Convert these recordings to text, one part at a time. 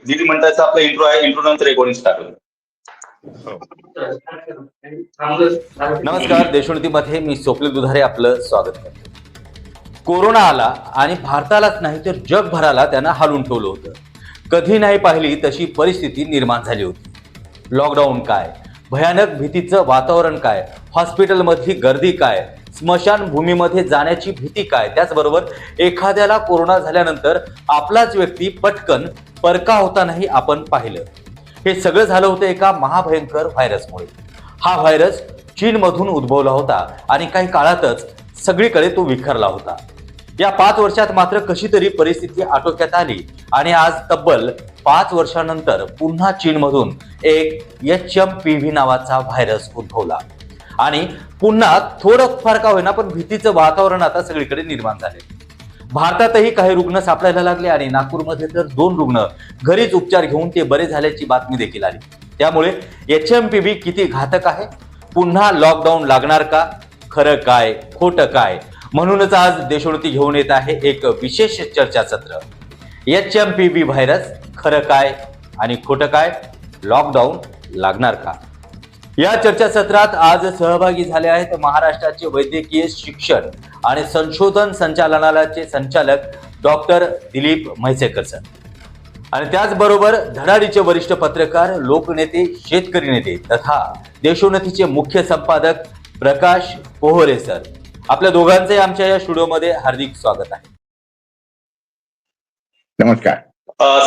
दीड मिनिटाचा आपला इंट्रो आहे. इंट्रो नंतर रेकॉर्डिंग स्टार्ट होईल. नमस्कार, देशोन्नतीमध्ये मी स्वप्नील दुधारे आपलं स्वागत करतो. कोरोना आला आणि भारतालाच नाही तर जगभराला त्यानं हालून ठेवलं होतं. कधी नाही पाहिली तशी परिस्थिती निर्माण झाली होती. लॉकडाऊन काय, भयानक भीतीचं वातावरण काय, हॉस्पिटलमधली गर्दी काय, स्मशानभूमीमध्ये जाण्याची भीती काय, त्याचबरोबर एखाद्याला कोरोना झाल्यानंतर आपलाच व्यक्ती पटकन परका होतानाही आपण पाहिलं. हे सगळं झालं होतं एका महाभयंकर व्हायरसमुळे. हा व्हायरस चीनमधून उद्भवला होता आणि काही काळातच सगळीकडे तो विखरला होता. या 5 वर्षात मात्र कशी तरी परिस्थिती आटोक्यात आली आणि आज तब्बल 5 वर्षांनंतर पुन्हा चीनमधून एक HMPV नावाचा व्हायरस उद्भवला आणि पुन्हा थोडं फार का होईना पण भीतीचं वातावरण आता सगळीकडे निर्माण झाले. भारतातही काही रुग्ण सापडायला लागले आणि नागपूरमध्ये तर 2 रुग्ण घरीच उपचार घेऊन ते बरे झाल्याची बातमी देखील आली. त्यामुळे HMPV किती घातक आहे, पुन्हा लॉकडाऊन लागणार का, खरं काय खोटं काय, म्हणूनच आज देशोन्नती घेऊन येत आहे एक विशेष चर्चासत्र. HMPV व्हायरस, खरं काय आणि खोटं काय, लॉकडाऊन लागणार का. या चर्चासत्रात आज सहभागी झाले आहेत महाराष्ट्राचे वैद्यकीय शिक्षण आणि संशोधन संचालनालयाचे संचालक डॉक्टर दिलीप म्हैसेकर सर आणि त्याचबरोबर धडाडीचे वरिष्ठ पत्रकार, लोकनेते, शेतकरी नेते तथा देशोन्नतीचे मुख्य संपादक प्रकाश पोहरे सर. आपल्या दोघांचे आमच्या या स्टुडिओमध्ये हार्दिक स्वागत आहे. नमस्कार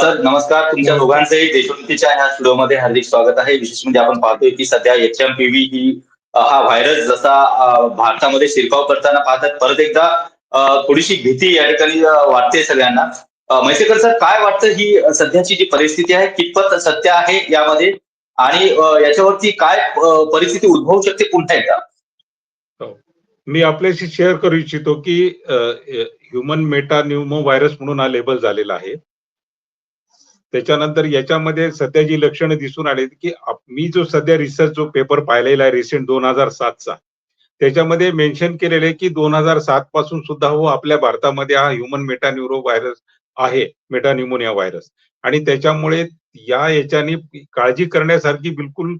सर. नमस्कार. तुमच्या दोघांचंही देशोन्नतीच्या ह्या स्टुडिओमध्ये हार्दिक स्वागत आहे. विशेष म्हणजे आपण पाहतोय की सध्या HMPV ही हा व्हायरस जसा भारतामध्ये शिरकाव करताना पाहतात, परत एकदा थोडीशी भीती या ठिकाणी वाटते सगळ्यांना. म्हैसेकर सर, काय वाटतं ही सध्याची जी परिस्थिती आहे कितपत सत्य आहे यामध्ये आणि याच्यावरती काय परिस्थिती उद्भवू शकते पुन्हा एकदा? मी आपल्याशी शेअर करू इच्छितो की ह्युमन मेटान्यूमो व्हायरस म्हणून हा लेबल झालेला आहे. त्याच्यानंतर याच्यामध्ये सध्या जी लक्षणं दिसून आली की मी जो सध्या रिसर्च जो पेपर पाहिलेला आहे रिसेंट 2007चा, त्याच्यामध्ये मेन्शन केलेलं आहे की 2007 पासून सुद्धा आपल्या भारतामध्ये हा ह्युमन मेटान्यूरो व्हायरस आहे, मेटान्युमोनिया व्हायरस. आणि त्याच्यामुळे याच्याने काळजी करण्यासारखी बिलकुल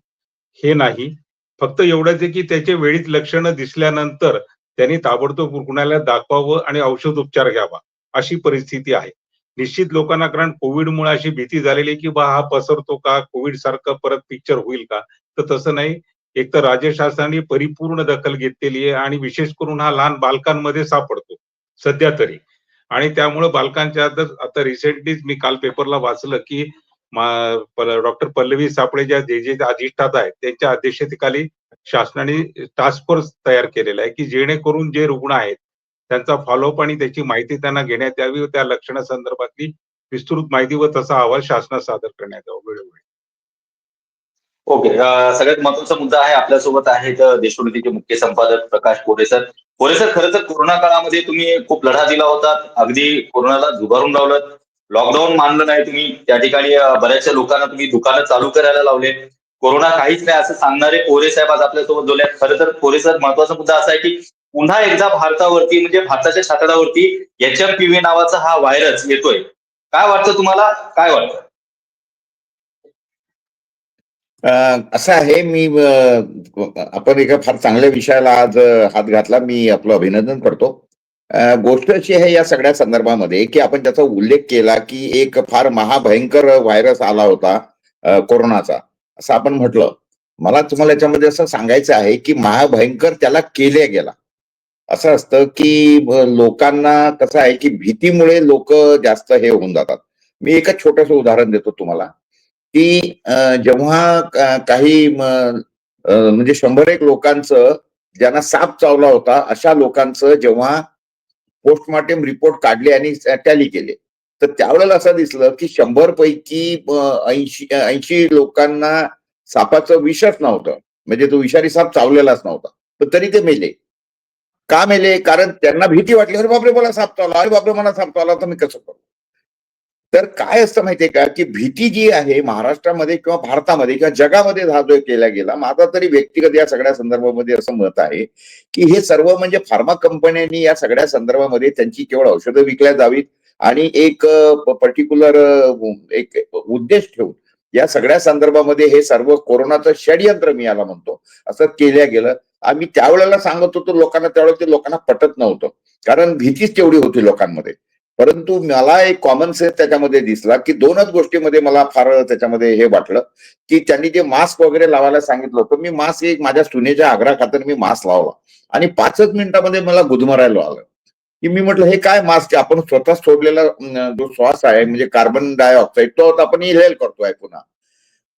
हे नाही. फक्त एवढंच आहे की त्याचे वेळीच लक्षणं दिसल्यानंतर त्यांनी ताबडतोब रुग्णालयात दाखवावं आणि औषधोपचार घ्यावा, अशी परिस्थिती आहे. निश्चित लोकांना, कारण कोविडमुळे अशी भीती झालेली की हा पसरतो का, कोविड सारखं परत पिक्चर होईल का, तर तसं नाही. एक तर राज्य शासनाने परिपूर्ण दखल घेतलेली आहे आणि विशेष करून हा लहान बालकांमध्ये सापडतो सध्या तरी. आणि त्यामुळे बालकांच्या आता रिसेंटलीच मी काल पेपरला वाचलं की डॉक्टर पल्लवी सापळे ज्या जे अधिष्ठाता आहेत त्यांच्या अध्यक्षतेखाली शासनाने टास्क फोर्स तयार केलेला आहे की जेणेकरून जे रुग्ण आहेत त्यांचा फॉलोअप आणि त्याची माहिती त्यांना घेण्यात यावी व त्या लक्षणासंदर्भातली विस्तृत माहिती व तसा अहवाल शासनात सादर करण्यात यावा वेळोवेळी. ओके. सगळ्यात महत्वाचा मुद्दा आहे. आपल्यासोबत आहेत देशोन्नतीचे मुख्य संपादक प्रकाश पोहरे सर. पोहरे सर, खरं तर कोरोना काळामध्ये तुम्ही खूप लढा दिला होता, अगदी कोरोनाला झुगारून लावलं. लॉकडाऊन मानलं नाही तुम्ही, त्या ठिकाणी बऱ्याचशा लोकांना तुम्ही दुकानं चालू करायला लावले. कोरोना काहीच नाही असं सांगणारे पोहरे साहेब आज आपल्यासोबत बोलले. खरं तर पोहरे सर, महत्वाचा मुद्दा असा आहे की पुन्हा एकदा भारतावरती म्हणजे भारताच्या छातडावरती HMPV नावाचा हा व्हायरस येतोय. काय वाटतं तुम्हाला, काय वाटतं? असं आहे, मी आपण एका फार चांगल्या विषयाला आज हात घातला. मी आपलं अभिनंदन करतो. गोष्ट अशी आहे या सगळ्या संदर्भामध्ये की आपण त्याचा उल्लेख केला की एक फार महाभयंकर व्हायरस आला होता कोरोनाचा, असं आपण म्हटलं. मला तुम्हाला याच्यामध्ये असं सांगायचं आहे की महाभयंकर त्याला केल्या गेला. असं असतं की लोकांना कसं आहे की भीतीमुळे लोक जास्त हे होऊन जातात. मी एका छोटंसं उदाहरण देतो तुम्हाला की जेव्हा काही म्हणजे 100-1 लोकांचं ज्यांना साप चावला होता अशा लोकांचं जेव्हा पोस्टमॉर्टम रिपोर्ट काढले आणि टॅली केले, तर त्यावेळेला असं दिसलं की 100 पैकी 80 लोकांना सापाचं विषच नव्हतं, म्हणजे तो विषारी साप चावलेलाच नव्हता, पण तरी ते मेले. का मेले? कारण त्यांना भीती वाटली, अरे बापरे मला साप चावला, अरे बापरे मला साप चावला, तर मी कसं करू. तर काय असतं माहितीये का की भीती जी आहे महाराष्ट्रामध्ये किंवा भारतामध्ये किंवा जगामध्ये हा जो केला गेला, माझा तरी व्यक्तिगत या सगळ्या संदर्भामध्ये असं मत आहे की हे सर्व म्हणजे फार्मा कंपन्यांनी या सगळ्या संदर्भामध्ये त्यांची केवळ औषधं विकल्या जावीत आणि एक पर्टिक्युलर एक उद्देश ठेवून या सगळ्या संदर्भामध्ये हे सर्व कोरोनाचं षडयंत्र मी याला म्हणतो असं केल्या गेलं. आम्ही त्यावेळेला सांगत होतो लोकांना, त्यावेळेला ते लोकांना पटत नव्हतं कारण भीतीच तेवढी होती लोकांमध्ये. परंतु मला एक कॉमन सेन्स त्याच्यामध्ये दिसला की दोनच गोष्टीमध्ये मला फार त्याच्यामध्ये हे वाटलं की त्यांनी जे मास्क वगैरे लावायला सांगितलं होतं, मी मास्क एक माझ्या सुनेच्या आग्रहाखातर मी मास्क लावला आणि 5च मिनिटामध्ये मला गुदमरायला आलं की मी म्हटलं हे काय मास्क, आपण स्वतः सोडलेला जो श्वास आहे म्हणजे कार्बन डायऑक्साईड तो आपण इनहेल करतोय पुन्हा.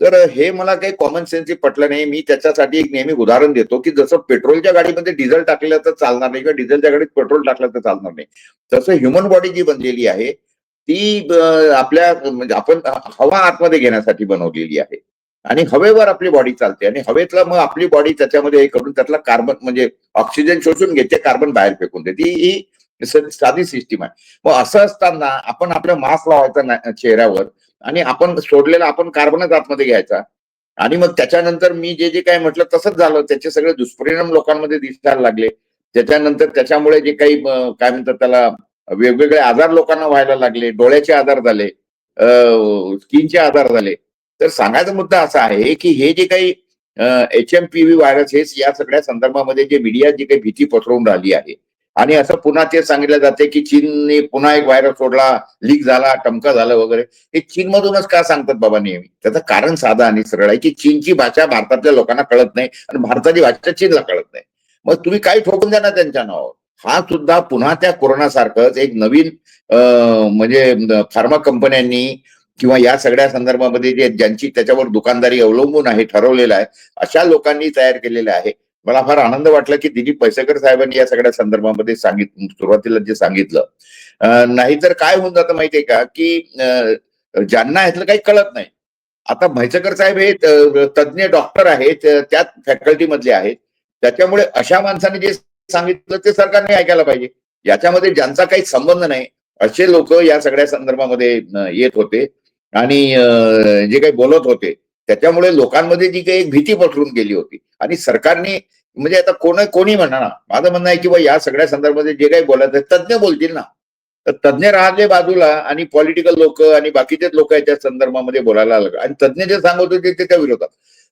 तर हे मला काही कॉमन सेन्सही पटलं नाही. मी त्याच्यासाठी एक नेहमी उदाहरण देतो की जसं पेट्रोलच्या गाडीमध्ये डिझेल टाकलं तर चालणार नाही किंवा डिझेलच्या गाडीत पेट्रोल टाकलं तर चालणार नाही, तसं ह्युमन बॉडी जी बनलेली आहे ती आपल्या म्हणजे आपण हवा आतमध्ये घेण्यासाठी बनवलेली आहे आणि हवेवर आपली बॉडी चालते आणि हवेतला मग आपली बॉडी त्याच्यामध्ये हे करून त्यातला कार्बन म्हणजे ऑक्सिजन शोषून घेते, कार्बन बाहेर फेकून देते. ही साधी सिस्टीम आहे. मग असं असताना आपण आपलं मास्क लावायचा चेहऱ्यावर आणि आपण सोडलेला आपण कार्बनच आतमध्ये घ्यायचा आणि मग त्याच्यानंतर मी जे जे काही म्हटलं तसंच झालं. त्याचे सगळे दुष्परिणाम लोकांमध्ये दिसायला लागले. त्याच्यानंतर त्याच्यामुळे जे काही काय म्हणतात त्याला वेगवेगळे आजार लोकांना व्हायला लागले, डोळ्याचे आजार झाले, स्किनचे आजार झाले. तर सांगायचा मुद्दा असा आहे की हे जे काही HMPV व्हायरस हे या सगळ्या संदर्भामध्ये जे मीडिया जी काही भीती पसरवून राहिली आहे आणि असं पुन्हा ते सांगितलं जाते की चीनने पुन्हा एक व्हायरस सोडला, लीक झाला, टमका झालं वगैरे. हे चीन मधूनच का सांगतात बाबा नेहमी? त्याचं कारण साधं आणि सरळ आहे की चीनची भाषा भारतातल्या लोकांना कळत नाही आणि भारताची भाषा चीनला कळत नाही. मग तुम्ही काही ठोकून द्या ना त्यांच्या नावावर. हा सुद्धा पुन्हा त्या कोरोना सारखंच एक नवीन म्हणजे फार्मा कंपन्यांनी किंवा या सगळ्या संदर्भामध्ये जे ज्यांची त्याच्यावर दुकानदारी अवलंबून आहे ठरवलेलं आहे अशा लोकांनी तयार केलेलं आहे. मला फार आनंद वाटला की दिलीप म्हैसेकर साहेबांनी या सगळ्या संदर्भामध्ये सुरुवातीला जे सांगितलं. नाहीतर काय होऊन जातं माहितीये का की ज्यांना ह्यातलं काही कळत नाही. आता म्हैसेकर साहेब हे तज्ज्ञ डॉक्टर आहेत, त्याच फॅकल्टी मधले आहेत. त्याच्यामुळे अशा माणसाने जे सांगितलं ते सरकारने ऐकायला पाहिजे. याच्यामध्ये ज्यांचा काही संबंध नाही असे लोक या सगळ्या संदर्भामध्ये येत होते आणि जे काही बोलत होते त्याच्यामुळे लोकांमध्ये जी काही एक भीती पसरून गेली होती आणि सरकारने म्हणजे आता कोणी म्हणणार ना, माझं म्हणणं आहे की बा या सगळ्या संदर्भामध्ये जे काही बोलायचं तज्ज्ञ बोलतील ना. तर तज्ज्ञ राहिले बाजूला आणि पॉलिटिकल लोक आणि बाकीचेच लोक याच्या संदर्भामध्ये बोलायला लागले आणि तज्ज्ञ जे सांगत होते ते त्या विरोधात.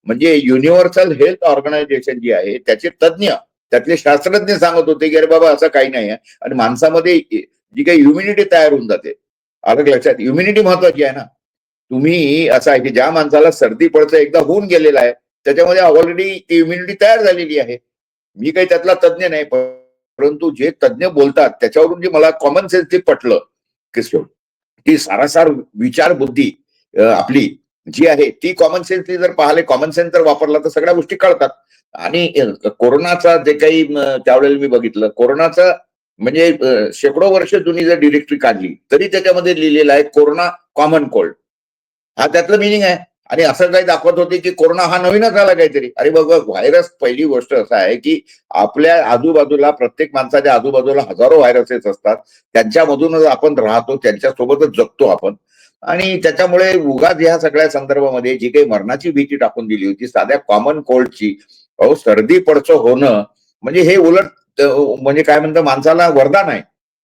म्हणजे युनिव्हर्सल हेल्थ ऑर्गनायझेशन जी आहे त्याचे तज्ज्ञ, त्यातले शास्त्रज्ञ सांगत होते की अरे बाबा असं काही नाही आहे आणि माणसामध्ये जी काही इम्युनिटी तयार होऊन जाते. अलग लक्षात, इम्युनिटी महत्वाची आहे ना. तुम्ही असं आहे की ज्या माणसाला सर्दी पडतं एकदा होऊन गेलेला आहे त्याच्यामध्ये ऑलरेडी ती इम्युनिटी तयार झालेली आहे. मी काही त्यातला तज्ज्ञ नाही, परंतु जे तज्ज्ञ बोलतात त्याच्यावरून जे मला कॉमन सेन्स ते पटलं की सारासार विचार बुद्धी आपली जी आहे ती कॉमन सेन्सनी जर पाहिले, कॉमन सेन्स जर वापरला तर सगळ्या गोष्टी कळतात. आणि कोरोनाचा जे काही त्यावेळेला मी बघितलं, कोरोनाचा म्हणजे शेकडो वर्ष जुनी जर डिरेक्टरी काढली तरी त्याच्यामध्ये लिहिलेलं आहे कोरोना कॉमन कोल्ड. हा त्यातलं मिनिंग आहे. आणि असं काही दाखवत होते की कोरोना हा नवीनच आला काहीतरी. अरे बघा, व्हायरस पहिली गोष्ट असं आहे की आपल्या आजूबाजूला प्रत्येक माणसाच्या आजूबाजूला हजारो व्हायरसेस असतात. त्यांच्यामधूनच आपण राहतो, त्यांच्यासोबतच जगतो आपण. आणि त्याच्यामुळे उगाच ह्या सगळ्या संदर्भामध्ये जी काही मरणाची भीती टाकून दिली होती साध्या कॉमन कोल्डची, अहो सर्दी पडचं होणं म्हणजे हे उलट म्हणजे काय म्हणतं माणसाला वरदान आहे.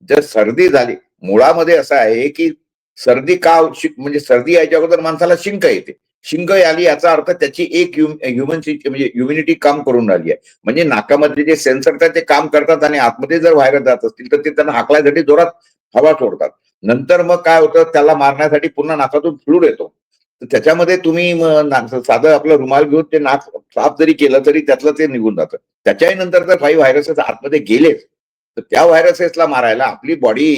जर सर्दी झाली, मुळामध्ये असं आहे की सर्दी का म्हणजे सर्दी यायच्या अगोदर माणसाला शिंक येते. शिंक आली याचा अर्थ त्याची एक म्हणजे इम्युनिटी काम करून राहिली आहे. म्हणजे नाकामध्ये जे सेन्सर आहेत ते काम करतात आणि आतमध्ये जर व्हायरस जात असतील तर ते त्यांना हाकलायसाठी जोरात हवा सोडतात. नंतर मग काय होतं, त्याला मारण्यासाठी पुन्हा नाकातून फ्लूड येतो. तर त्याच्यामध्ये तुम्ही साधं आपलं रुमाल घेऊन ते नाक साफ जरी केलं तरी त्यातलं ते निघून जातं. त्याच्याही नंतर जर काही व्हायरसेस आतमध्ये गेलेच तर त्या व्हायरसेसला मारायला आपली बॉडी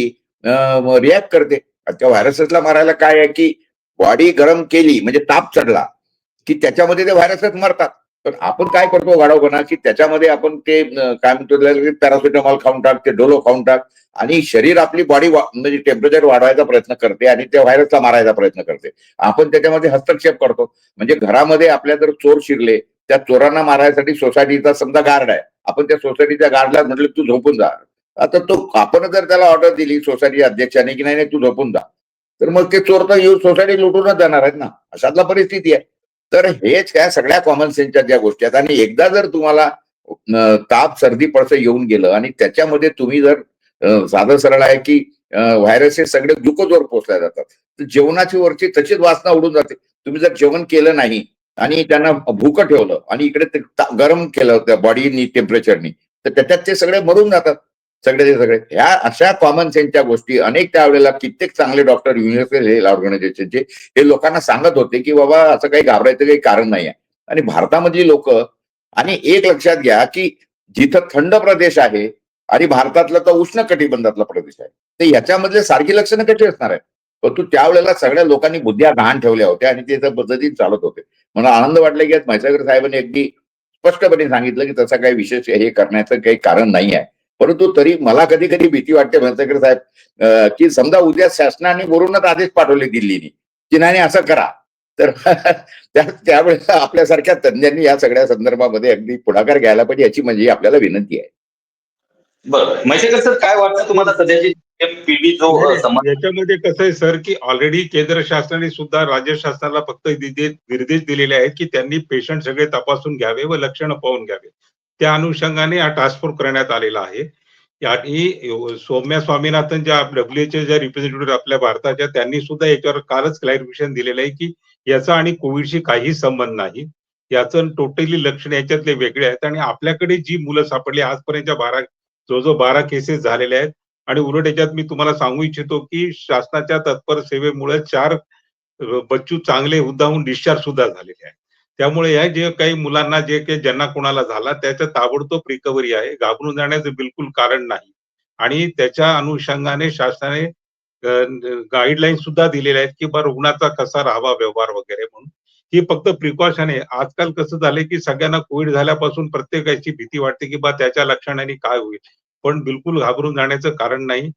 रिॲक्ट करते. त्या व्हायरसेसला मारायला काय आहे की बॉडी गरम केली म्हणजे ताप चढला की त्याच्यामध्ये ते व्हायरसेस मरतात. तर आपण काय करतो गाढवपणा की त्याच्यामध्ये आपण ते काय म्हणतो पॅरासिटामॉल खाऊन टाक, ते डोलो खाऊन टाक आणि शरीर आपली बॉडी म्हणजे टेम्परेचर वाढवायचा प्रयत्न करते आणि त्या व्हायरसला मारायचा प्रयत्न करते. आपण त्याच्यामध्ये हस्तक्षेप करतो. म्हणजे घरामध्ये आपल्या जर चोर शिरले, त्या चोरांना मारायसाठी सोसायटीचा समजा गार्ड आहे, आपण त्या सोसायटीच्या गार्डला म्हटलं तू झोपून जा. आता तो आपण जर त्याला ऑर्डर दिली सोसायटी अध्यक्षाने की नाही तू झोपून जा, तर मग ते चोर तर येऊन सोसायटी लुटूनच जाणार आहेत ना. अशातला परिस्थिती आहे. तर हेच काय सगळ्या कॉमन सेन्सच्या ज्या गोष्टी आहेत आणि एकदा जर तुम्हाला ताप सर्दी पडसं येऊन गेलं आणि त्याच्यामध्ये तुम्ही जर साधं सरळ आहे की व्हायरसेस सगळे ग्लुकोजवर पोहोचल्या जातात. तर जेवणाची वरची तशीच वासना उडून जाते. तुम्ही जर जेवण केलं नाही आणि त्यांना भूक ठेवलं आणि इकडे ते गरम केलं त्या बॉडीनी टेम्परेचरनी, तर त्याच्यात ते सगळे मरून जातात. सगळे ते सगळे ह्या अशा कॉमन सेन्सच्या गोष्टी अनेक त्यावेळेला कित्येक चांगले डॉक्टर युनिव्हर्सल हेल्थ ऑर्गनायझेशनचे हे लोकांना सांगत होते की बाबा असं काही घाबरायचं काही कारण नाही आहे. आणि भारतामधली लोक, आणि एक लक्षात घ्या की जिथं थंड प्रदेश आहे आणि भारतातला तर उष्ण कटिबंधातला प्रदेश आहे, तर ह्याच्यामधले सारखी लक्षणं कशी असणार आहे? परंतु त्यावेळेला सगळ्या लोकांनी बुद्ध्या गहाण ठेवल्या होत्या आणि ते त्या पद्धतीने चालत होते. मला आनंद वाटला की आज म्हैसाळकर साहेबांनी अगदी स्पष्टपणे सांगितलं की तसं काही विशेष हे करण्याचं काही कारण नाही आहे. परंतु तरी मला कधी कधी भीती वाटते म्हैसाळकर साहेब, की समजा उद्या शासनाने वरूनच आदेश पाठवले दिल्लीने की नाही असं करा, तर त्यावेळेला आपल्यासारख्या तज्ञांनी या सगळ्या संदर्भामध्ये अगदी पुढाकार घ्यायला पाहिजे, याची म्हणजे आपल्याला विनंती आहे. बरं, म्हैसेकर सर, काय वाटतं तुम्हाला सध्याची पिढी जो समाज याच्यामध्ये कसं आहे सर, की ऑलरेडी केंद्र शासनाने सुद्धा राज्य शासनाला फक्त निर्देश दिलेले आहेत की त्यांनी पेशंट सगळे तपासून घ्यावे व लक्षणं पाहून घ्यावे. त्या अनुषंगाने हा टास्क फोर्स करण्यात आलेला आहे. आणि सौम्या स्वामीनाथन ज्या WHO ज्या रिप्रेझेंटेटिव्ह आपल्या भारताच्या, त्यांनी सुद्धा याच्यावर कालच क्लॅरिफिकेशन दिलेलं आहे की याचा आणि कोविडशी काही संबंध नाही. याचं टोटली लक्षण याच्यातले वेगळे आहेत. आणि आपल्याकडे जी मुलं सापडली आजपर्यंतच्या जवळजवळ 12 केसेस झालेल्या आहेत. आणि उलट याच्यात मी तुम्हाला सांगू इच्छितो की शासनाच्या तत्पर सेवेमुळे 4 बच्चू चांगले हुद्दाहून डिस्चार्ज सुद्धा झालेले आहेत. त्यामुळे या जे काही मुलांना जे काही ज्यांना कोणाला झाला त्याचं ताबडतोब रिकव्हरी आहे. घाबरून जाण्याचं बिलकुल कारण नाही. आणि त्याच्या अनुषंगाने शासनाने गाईडलाईन सुद्धा दिलेल्या आहेत की रुग्णाचा कसा राहावा व्यवहार वगैरे म्हणून. ही फक्त प्रिकॉशन आहे. आजकाल कसं झालंय की सगळ्यांना कोविड झाल्यापासून प्रत्येकाची भीती वाटते की त्याच्या लक्षणांनी काय होईल. पण बिलकुल घाबरून जाण्याचं कारण नाही.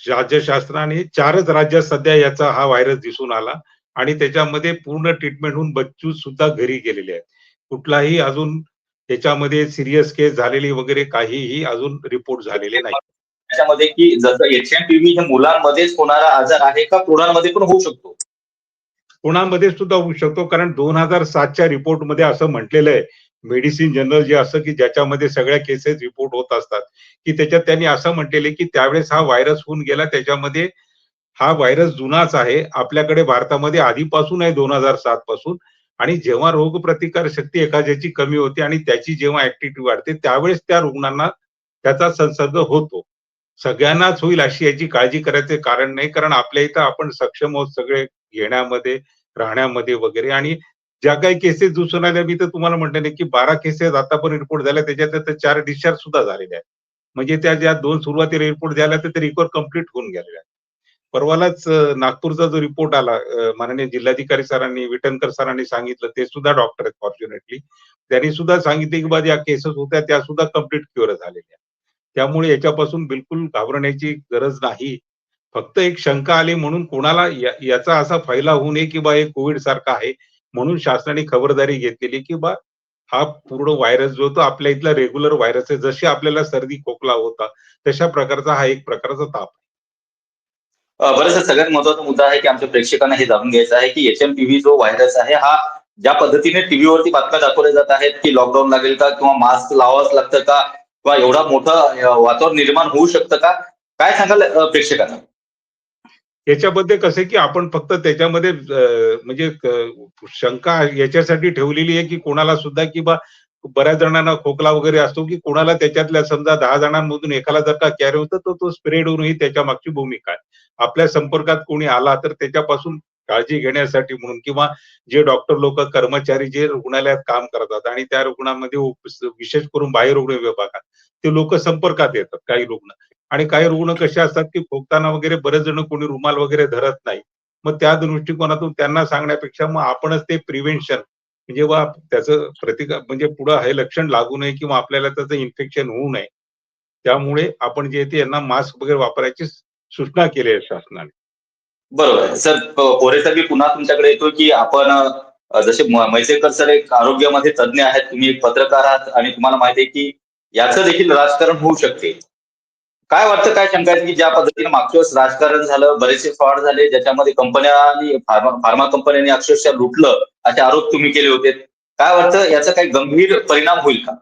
राज्य शासनाने 4च राज्यात सध्या याचा हा व्हायरस दिसून आला आणि त्याच्यामध्ये पूर्ण ट्रीटमेंट होऊन बच्चू सुद्धा घरी गेलेले आहेत. कुठलाही अजून त्याच्यामध्ये सिरियस केस झालेली वगैरे काहीही अजून रिपोर्ट झालेले नाही. त्याच्यामध्ये की जसं HMPV हे मुलांमध्येच होणारा आजार आहे का प्रौढांमध्ये पण होऊ शकतो? पुण्यामध्ये सुद्धा होऊ शकतो, कारण 2007च्या रिपोर्टमध्ये असं म्हटलेलं आहे, मेडिसिन जर्नल जे असं की ज्याच्यामध्ये सगळ्या केसेस रिपोर्ट होत असतात, की त्याच्यात त्यांनी असं म्हटलेलं आहे की त्यावेळेस हा व्हायरस होऊन गेला, त्याच्यामध्ये हा व्हायरस जुनाच आहे. आपल्याकडे भारतामध्ये आधीपासून आहे 2007 पासून. आणि जेव्हा रोगप्रतिकार शक्ती एखाद्याची कमी होते आणि त्याची जेव्हा ऍक्टिव्हिटी वाढते, त्यावेळेस त्या रुग्णांना त्याचा संसर्ग होतो. सगळ्यांनाच होईल अशी याची काळजी करायचे कारण नाही, कारण आपल्या इथं आपण सक्षम आहोत सगळे घेण्यामध्ये, राहण्यामध्ये वगैरे. आणि ज्या काही केसेस दिसून आल्या, मी तर तुम्हाला म्हटलं नाही की 12 केसेस आतापर्यंत रिपोर्ट झाल्या, त्याच्यात 4 डिस्चार्ज सुद्धा झालेले आहेत. म्हणजे त्या ज्या 2 सुरुवातीला रिपोर्ट झाल्या ते रिकव्हर कंप्लीट होऊन गेलेल्या आहेत. परवालाच नागपूरचा जो रिपोर्ट आला, माननीय जिल्हाधिकारी सरांनी, विटणकर सरांनी सांगितलं, ते सुद्धा डॉक्टर आहेत फॉर्च्युनेटली. त्यांनी सुद्धा सांगितले की ज्या केसेस होत्या त्या सुद्धा कंप्लीट क्युअर झालेल्या. त्यामुळे याच्यापासून बिलकुल घाबरण्याची गरज नाही. फक्त एक शंका आली म्हणून कोणाला याचा असा फैलाव होऊ नये की हे कोविड सारखा आहे, म्हणून शासनाने खबरदारी घेतलेली की हा पूर्ण व्हायरस जो तो आपल्या इथला रेग्युलर व्हायरस आहे. जशी आपल्याला सर्दी खोकला होता तशा प्रकारचा हा एक प्रकारचा ताप. बरं सर, सगळ्यात महत्वाचा मुद्दा आहे की आमच्या प्रेक्षकांना हे जाणून घ्यायचं आहे की HMPV जो व्हायरस आहे, हा ज्या पद्धतीने टीव्हीवरती बातम्या दाखवल्या जात आहेत की लॉकडाऊन लागेल का, किंवा मास्क लावावंच लागतं का, किंवा एवढा मोठं वातावरण निर्माण होऊ शकतं का, काय सांगाल प्रेक्षकांना? याच्यामध्ये कसं आहे की आपण फक्त त्याच्यामध्ये म्हणजे शंका याच्यासाठी ठेवलेली आहे की कोणाला सुद्धा की बऱ्याच जणांना खोकला वगैरे असतो, की कोणाला त्याच्यातल्या समजा 10 जणांमधून एकाला जर का कॅरी होतं तर तो स्प्रेड होऊन ही त्याच्या मागची भूमिका आहे. आपल्या संपर्कात कोणी आला तर त्याच्यापासून काळजी घेण्यासाठी म्हणून, किंवा जे डॉक्टर लोक कर्मचारी जे रुग्णालयात काम करतात आणि त्या रुग्णांमध्ये विशेष करून बाह्यरुग्ण विभागात ते लोक संपर्कात येतात काही रुग्ण. आणि काही रुग्ण कसे असतात की खोकताना वगैरे बरेच जण कोणी रुमाल वगैरे धरत नाही. मग त्या दृष्टिकोनातून त्यांना सांगण्यापेक्षा मग आपणच ते प्रिव्हेन्शन, म्हणजे त्याचं प्रतिकार, म्हणजे पुढे हे लक्षण लागू नये किंवा आपल्याला त्याचं इन्फेक्शन होऊ नये, त्यामुळे आपण जे ते यांना मास्क वगैरे वापरायची सूचना केली आहे शासनाने. बरोबर आहे सर. कोरे सर, मी पुन्हा तुमच्याकडे येतो की आपण जसे म्हैसेकर सर एक आरोग्यामध्ये तज्ञ आहेत, तुम्ही एक पत्रकार आहात आणि तुम्हाला माहिती आहे की याचं देखील राजकारण होऊ शकते. काय वाटतं, काय शंका आहे की ज्या पद्धतीने मागच्या वेळेस राजकारण झालं, बरेचसे फ्रॉड झाले, ज्याच्यामध्ये कंपन्या आणि फार्मा कंपन्यांनी अक्षरशः लुटलं, असे आरोप तुम्ही केले होते. काय वाटतं, याचा काही गंभीर परिणाम होईल का?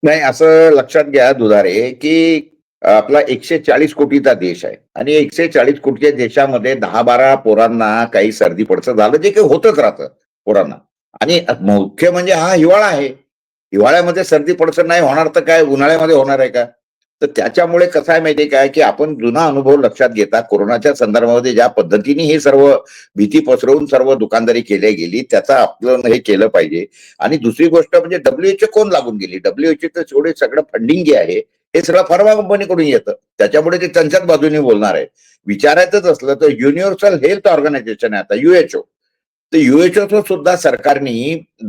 नाही, असं लक्षात घ्या दुधारे की आपला 140 कोटीचा देश आहे आणि 140 कोटीच्या देशामध्ये 10-12 पोरांना काही सर्दी पडसं झालं, जे काही होतच राहतं पोरांना. आणि मुख्य म्हणजे हा हिवाळा आहे. हिवाळ्यामध्ये सर्दी पडसं नाही होणार तर काय उन्हाळ्यामध्ये होणार आहे का? तर त्याच्यामुळे कसं आहे माहितीये काय, की आपण जुना अनुभव लक्षात घेता कोरोनाच्या संदर्भामध्ये ज्या पद्धतीने हे सर्व भीती पसरवून सर्व दुकानदारी केली गेली, त्याचं आपलं हे केलं पाहिजे. आणि दुसरी गोष्ट म्हणजे WHO कोण लागून गेली? WHO एवढे सगळं फंडिंग जे आहे हे सगळं फार्मा कंपनीकडून येतं. त्याच्यामुळे ते त्यांच्याच बाजूने बोलणार आहे. विचारायचंच असलं तर युनिव्हर्सल हेल्थ ऑर्गनायझेशन आहे आता WHO. तर युएचओचं सुद्धा सरकारने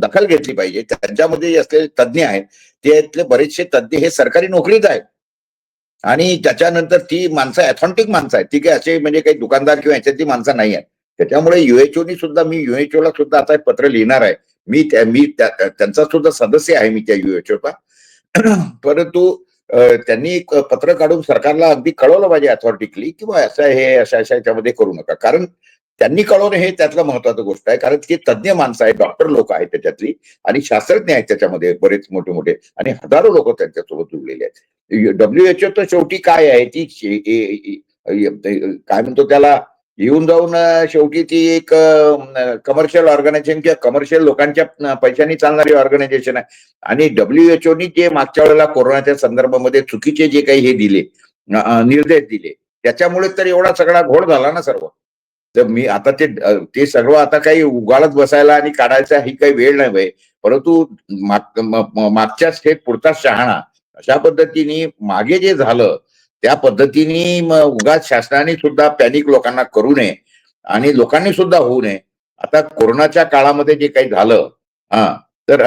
दखल घेतली पाहिजे. त्यांच्यामध्ये जे असलेले तज्ज्ञ आहेत, त्यातले बरेचसे तज्ज्ञ हे सरकारी नोकरीत आहेत. आणि त्याच्यानंतर ती माणसं ऑथेंटिक माणसं आहेत. ती काही असे म्हणजे काही दुकानदार किंवा ह्याच्यातली माणसं नाही आहेत. त्याच्यामुळे युएचओनी सुद्धा मी युएचओला सुद्धा आता एक पत्र लिहिणार आहे. त्यांचा सुद्धा सदस्य आहे मी त्या युएचओचा. परंतु त्यांनी एक पत्र काढून सरकारला अगदी कळवलं पाहिजे अथॉरिटिकली की बा असं हे अशा याच्यामध्ये करू नका. कारण त्यांनी कळवणं हे त्यातलं महत्वाचं गोष्ट आहे. कारण ती तज्ज्ञ माणसं आहेत, डॉक्टर लोक आहेत त्याच्यातली आणि शास्त्रज्ञ आहेत त्याच्यामध्ये बरेच मोठे मोठे आणि हजारो लोक त्यांच्यासोबत जुळलेले आहेत. WHO तर शेवटी काय आहे ती काय म्हणतो त्याला येऊन जाऊन शेवटी ती एक कमर्शियल ऑर्गनायझेशन किंवा कमर्शियल लोकांच्या पैशांनी चालणारी ऑर्गनायझेशन आहे. आणि WHOनी जे मागच्या वेळेला कोरोनाच्या संदर्भामध्ये चुकीचे जे काही हे दिले निर्देश दिले त्याच्यामुळे तर एवढा सगळा घोळ झाला ना सर्व. तर मी आता ते सर्व आता काही उगाळत बसायला आणि काढायचा ही काही वेळ नाही. परंतु मागच्याच हे पुढचाच शहाणा अशा पद्धतीने मागे जे झालं त्या पद्धतीने उगाच शासनाने सुद्धा पॅनिक लोकांना करू नये आणि लोकांनी सुद्धा होऊ नये. आता कोरोनाच्या काळामध्ये जे काही झालं तर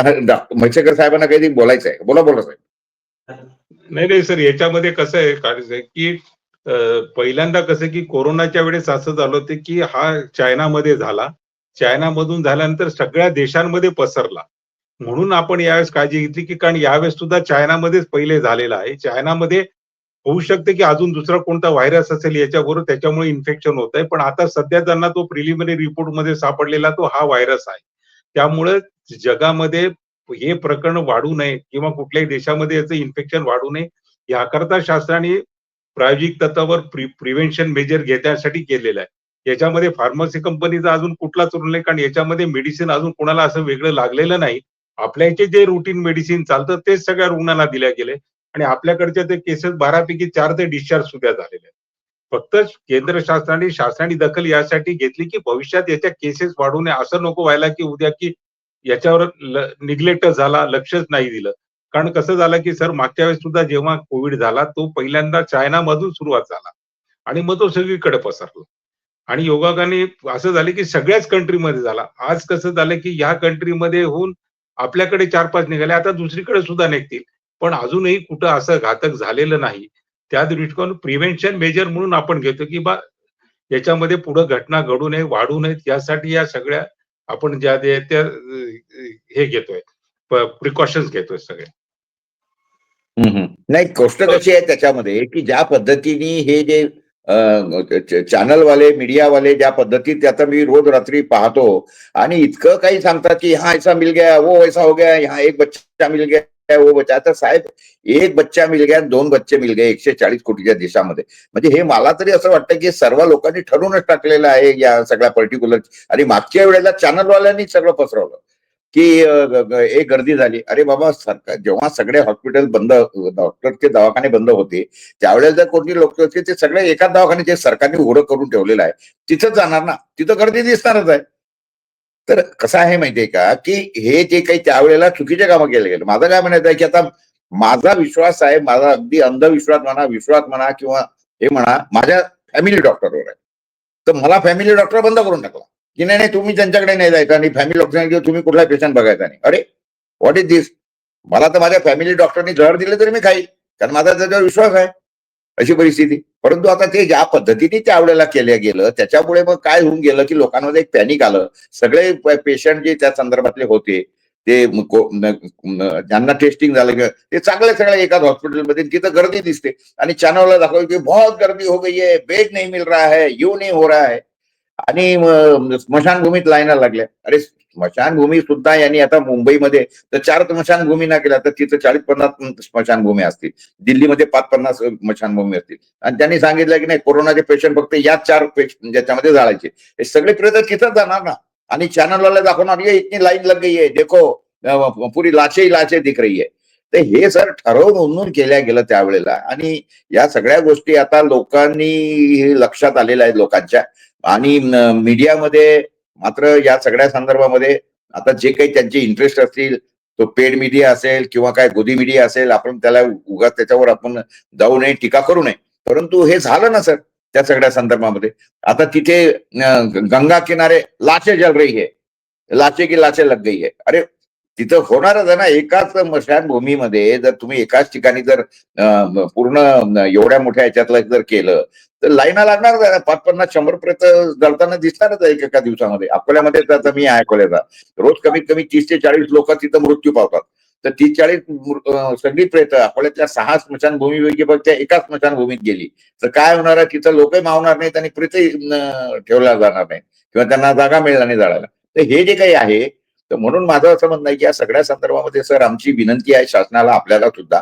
म्हैसेकर साहेबांना काहीतरी बोलायचं आहे. बोला बोला साहेब. नाही सर, याच्यामध्ये कसं आहे काढायचं की पहिल्यांदा कसं की कोरोनाच्या वेळेस असं झालं होतं की हा चायनामध्ये झाला. चायनामधून झाल्यानंतर सगळ्या देशांमध्ये पसरला. म्हणून आपण यावेळेस काळजी घेतली की कारण यावेळेस सुद्धा चायनामध्येच पहिले झालेला आहे. चायनामध्ये होऊ शकते की अजून दुसरा कोणता व्हायरस असेल याच्याबरोबर त्याच्यामुळे इन्फेक्शन होत आहे. पण आता सध्या त्यांना तो प्रिलिमिनरी रिपोर्टमध्ये सापडलेला तो हा व्हायरस आहे. त्यामुळे जगामध्ये हे प्रकरण वाढू नये किंवा कुठल्याही देशामध्ये याचं इन्फेक्शन वाढू नये याकरता शासनाने प्रायोगिक तत्वावर प्रिव्हेन्शन मेजर घेण्यासाठी केलेलं आहे. याच्यामध्ये फार्मसी कंपनीचा अजून कुठलाच रोल नाही कारण याच्यामध्ये मेडिसिन अजून कोणाला असं वेगळं लागलेलं नाही. आपल्या इथे जे रुटीन मेडिसिन चालतं तेच सगळ्या रुग्णांना दिल्या गेले आणि आपल्याकडच्या ते केसेस 12 पैकी 4 ते डिस्चार्ज सुद्धा झालेले आहेत. फक्त केंद्र शासनाने दखल यासाठी घेतली की भविष्यात याच्या केसेस वाढू नये. असं नको व्हायला की उद्या की याच्यावर निग्लेक्ट झाला, लक्षच नाही दिलं. कारण कसं झालं की सर मागच्या वेळेस सुद्धा जेव्हा कोविड झाला तो पहिल्यांदा चायनामधून सुरुवात झाला आणि मग तो सगळीकडे पसरला. आणि योगायोगाने असं झालं की सगळ्याच कंट्रीमध्ये झाला. आज कसं झालं की ह्या कंट्रीमध्ये होऊन आपल्याकडे 4-5 निघाले. आता दुसरीकडे सुद्धा निघतील. पण अजूनही कुठं असं घातक झालेलं नाही. त्या दृष्टिकोन प्रिव्हेन्शन मेजर म्हणून आपण घेतो की बा याच्यामध्ये पुढे घटना घडू नये, वाढू नयेत यासाठी या सगळ्या आपण ज्या त्या हे घेतोय प्रिकॉशन्स घेतोय सगळे. नाही गोष्ट कशी आहे त्याच्यामध्ये की ज्या पद्धतीने हे जे चॅनलवाले मीडियावाले ज्या पद्धतीत आता मी रोज रात्री पाहतो आणि इतकं काही सांगतात की हा ऐसा मिल गया वो ऐसा हो गया यहाँ एक बच्चा मिल गया वो बच्चा. आता साहेब एक बच्चा मिल गया 2 बच्चे मिल गए 140 कोटीच्या देशामध्ये. म्हणजे हे मला तरी असं वाटतं की सर्व लोकांनी ठरवूनच टाकलेलं आहे या सगळ्या पर्टिक्युलर. आणि मागच्या वेळेला चॅनलवाल्यांनी सगळं पसरवलं की एक गर्दी झाली. अरे बाबा सरकार जेव्हा सगळे हॉस्पिटल बंद डॉक्टरचे दवाखाने बंद होते त्यावेळेला जर कोणती लोक होते ते सगळे एकाच दवाखाने जे सरकारने उघडं करून ठेवलेलं आहे तिथंच जाणार ना, तिथं गर्दी दिसणारच आहे. तर कसं आहे माहितीये का की हे जे काही त्यावेळेला चुकीचे कामं केले गेले. माझं काय म्हणायचं आहे की आता माझा विश्वास आहे, माझा अगदी अंधविश्वास म्हणा विश्वास म्हणा किंवा हे म्हणा माझ्या फॅमिली डॉक्टरवर आहे. तर मला फॅमिली डॉक्टर बंद करून टाकला की नाही नाही तुम्ही त्यांच्याकडे नाही जायचं आणि फॅमिली डॉक्टर तुम्ही कुठला पेशंट बघायचा नाही. अरे व्हॉट इज दिस. मला तर माझ्या फॅमिली डॉक्टरनी जहर दिले तरी मी खाईल कारण माझा त्याच्यावर विश्वास आहे. अशी परिस्थिती. परंतु आता ते ज्या पद्धतीने त्यावेळेला केलं गेलं त्याच्यामुळे मग काय होऊन गेलं की लोकांमध्ये एक पॅनिक आलं. सगळे पेशंट जे त्या संदर्भातले होते ते ज्यांना टेस्टिंग झालं ते चांगले सगळे एकाच हॉस्पिटलमध्ये तिथं गर्दी दिसते आणि चॅनलला दाखवलं की बहुत गर्दी हो गई है, बेड नहीं मिल रहा है, यू नहीं हो रहा है. आणि स्मशानभूमीत लाईना लागल्या. अरे स्मशानभूमी सुद्धा यांनी आता मुंबईमध्ये तर 4 स्मशानभूमी ना केल्या, तर तिथं 40-50 स्मशानभूमी असतील. दिल्लीमध्ये 5-50 स्मशानभूमी असतील. आणि त्यांनी सांगितलं की नाही, कोरोनाचे पेशंट फक्त याच 4 ज्याच्यामध्ये जाळायचे. हे सगळे प्रेत तिथं जाणार ना. आणि चॅनलवाले दाखवणार, ये इतनी लाईन लग गई है, देखो पुरी लाशे ही लाशे दिख रही है. तर हे सर ठरवून उन्नून केल्या गेलं त्यावेळेला. आणि या सगळ्या गोष्टी आता लोकांनी हे लक्षात आलेल्या आहेत लोकांच्या. आणि मीडियामध्ये मात्र या सगळ्या संदर्भामध्ये आता जे काही त्यांचे इंटरेस्ट असतील, तो पेड मीडिया असेल किंवा काय गोदी मीडिया असेल, आपण त्याला उगाच त्याच्यावर आपण जाऊ नये, टीका करू नये. परंतु हे झालं ना सर त्या सगळ्या संदर्भामध्ये. आता तिथे गंगा किनारे लाशे जल रही है, लाशे की लाशे लग गई है. अरे तिथं होणारच आहे ना. एकाच स्मशानभूमीमध्ये जर तुम्ही एकाच ठिकाणी जर पूर्ण एवढ्या मोठ्या ह्याच्यातलं जर केलं, तर लाईना लागणार आहे. 5-50-100 प्रेत जळताना दिसणारच आहे एका दिवसामध्ये. अकोल्यामध्ये आता मी आहे अकोल्याचा, रोज कमीत कमी 30 ते 40 लोक तिथं मृत्यू पावतात. तर 30-40 सगळी प्रेत अकोल्यातल्या 6 स्मशानभूमीपैकी फक्त एका स्मशानभूमीत गेली, तर काय होणार आहे, तिथं लोकही मावणार नाहीत आणि प्रेतही ठेवल्या जाणार नाही किंवा त्यांना जागा मिळणार नाही जाळायला. तर हे जे काही आहे, तर म्हणून माझं असं म्हणणं आहे की या सगळ्या संदर्भामध्ये सर आमची विनंती आहे शासनाला, आपल्याला सुद्धा,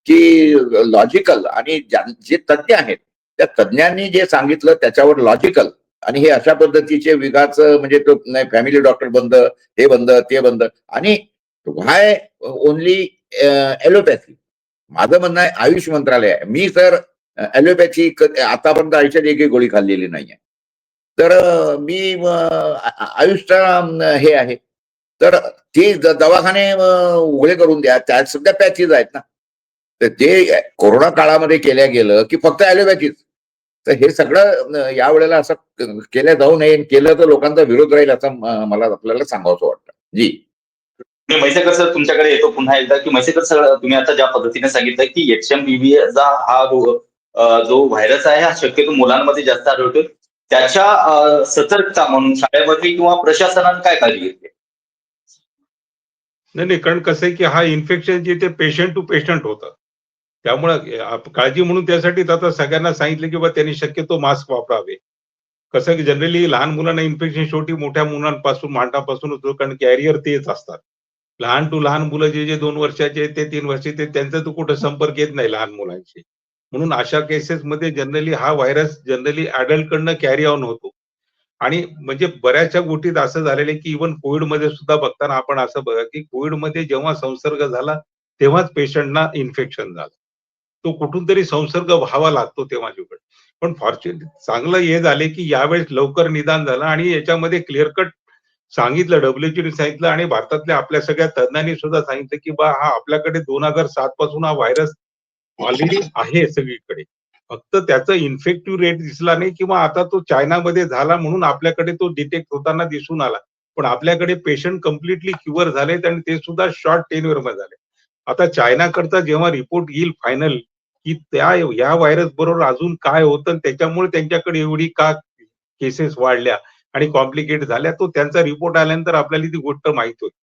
की लॉजिकल आणि जे तज्ज्ञ आहेत त्या तज्ज्ञांनी जे सांगितलं त्याच्यावर लॉजिकल, आणि हे अशा पद्धतीचे विगाच म्हणजे तो नाही फॅमिली डॉक्टर बंद, हे बंद, ते बंद. आणि व्हाय ओनली ॲलोपॅथी. माझं म्हणणं आहे आयुष मंत्रालय आहे. मी सर ॲलोपॅथी आतापर्यंत आयुष्यात एकही गोळी खाल्लेली नाहीये. तर मी आयुषचा हे आहे. तर ते दवाखाने उघडे करून द्या, त्यात सुद्धा पॅचेस आहेत ना. तर ते कोरोना काळामध्ये केल्या गेलं की फक्त ॲलोपॅथीच. तर हे सगळं यावेळेला असं केलं जाऊ नये. केलं तर लोकांचा विरोध राहील असं मला आपल्याला सांगावंसं वाटतं. जी. मी म्हैसेकर सर तुमच्याकडे येतो पुन्हा एकदा, की म्हैसेकर सर तुम्ही आता ज्या पद्धतीने सांगितलं की HMPV चा हा जो व्हायरस आहे हा शक्यतो मुलांमध्ये जास्त आढळतो, त्याच्या सतर्कता म्हणून शाळेमध्ये किंवा प्रशासनाने काय काळजी घेतली? नाही, कारण कसं आहे की हा इन्फेक्शन जे ते पेशंट टू पेशंट होतं. त्यामुळे काळजी म्हणून त्यासाठी आता सगळ्यांना सांगितलं की त्यांनी शक्यतो मास्क वापरावे. कसं की जनरली लहान मुलांना इन्फेक्शन शेवटी मोठ्या मुलांपासून मांडापासून होतं, कारण कॅरियर तेच असतात. लहान टू लहान मुलं जे 2 वर्षाचे ते 3 वर्षाचे त्यांचा तो कुठं संपर्क येत नाही लहान मुलांशी. म्हणून अशा केसेसमध्ये जनरली हा व्हायरस जनरली कडनं कॅरी ऑन होतो. आणि म्हणजे बऱ्याचशा गोष्टीत असं झालेलं आहे की इव्हन कोविडमध्ये सुद्धा बघताना आपण असं बघा की कोविडमध्ये जेव्हा संसर्ग झाला तेव्हाच पेशंटना इन्फेक्शन झालं. तो कुठून तरी संसर्ग व्हावा लागतो तेव्हा जिकडे. पण फॉर्च्युनेटली चांगलं हे झाले की यावेळेस लवकर निदान झालं आणि याच्यामध्ये क्लिअर कट सांगितलं, WHOने सांगितलं आणि भारतातल्या आपल्या सगळ्या तज्ञांनी सुद्धा सांगितलं की हा आपल्याकडे 2007 पासून हा व्हायरस ऑलरेडी आहे सगळीकडे. फक्त त्याचा इन्फेक्टिव्ह रेट दिसला नाही किंवा आता तो चायनामध्ये झाला म्हणून आपल्याकडे तो डिटेक्ट होताना दिसून आला. पण आपल्याकडे पेशंट कम्प्लिटली क्युअर झालेत आणि ते सुद्धा शॉर्ट टेन्युअरमध्ये झाले. आता चायनाकडचा जेव्हा रिपोर्ट येईल फायनल, की या व्हायरस बरोबर अजून काय होतं त्याच्यामुळे त्यांच्याकडे एवढी का केसेस वाढल्या आणि कॉम्प्लिकेट झाल्या, तो त्यांचा रिपोर्ट आल्यानंतर आपल्याला ती गोष्ट माहित होती.